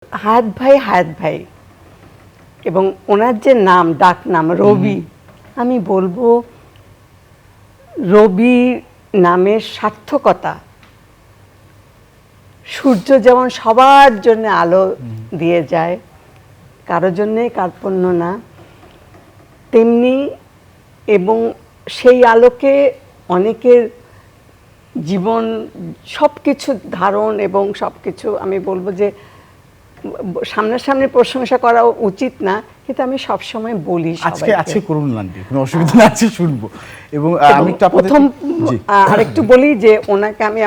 হায়াত ভাই এবং ওনার যে নাম, ডাক নাম রবি, আমি বলবো রবি নামের সার্থকতা। সূর্য যেমন সবার জন্য আলো দিয়ে যায়, কারোর জন্যে কার্পণ্য না, তেমনি এবং সেই আলোকে অনেকের জীবন সব কিছু ধারণ এবং সব কিছু, আমি বলবো যে সামনাসামনি প্রশংসা করা উচিত না, কিন্তু আমি সবসময় বলি আজকে করুন না, কোনো অসুবিধা না আছে, শুনবো। এবং আমি প্রথম আরেকটু বলি যে ওনাকে আমি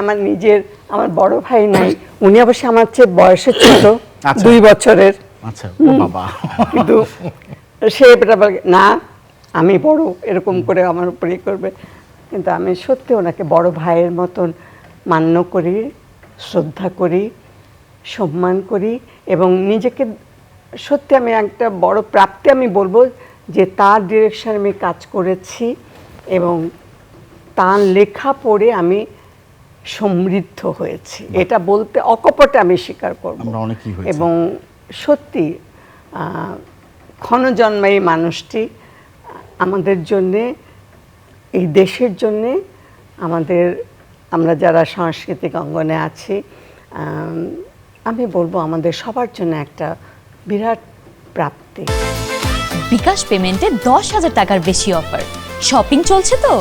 আমার বড় ভাই নাই, উনি অবশ্যই আমার চেয়ে বয়সে ছোট, 2 বছরের। আচ্ছা, বাবা। কিন্তু সে না আমি বড়, এরকম করে আমার উপরে করবে, কিন্তু আমি সত্যি ওনাকে বড় ভাইয়ের মতন মান্য করি, শ্রদ্ধা করি, সম্মান করি এবং নিজেকে সত্যি আমি একটা বড় প্রাপ্তি আমি বলবো যে তার ডিরেকশন আমি কাজ করেছি এবং তার লেখা পড়ে আমি সমৃদ্ধ হয়েছি, এটা বলতে অকপটে আমি স্বীকার করব। এবং সত্যি ক্ষণজন্মায়ী মানুষটি আমাদের জন্যে, এই দেশের জন্যে, আমরা যারা সাংস্কৃতিক অঙ্গনে আছি, আমি বলবো আমাদের সবার জন্য একটা বিরাট প্রাপ্তি। বিকাশ পেমেন্টে 10,000 টাকার বেশি অফার, শপিং চলছে তো।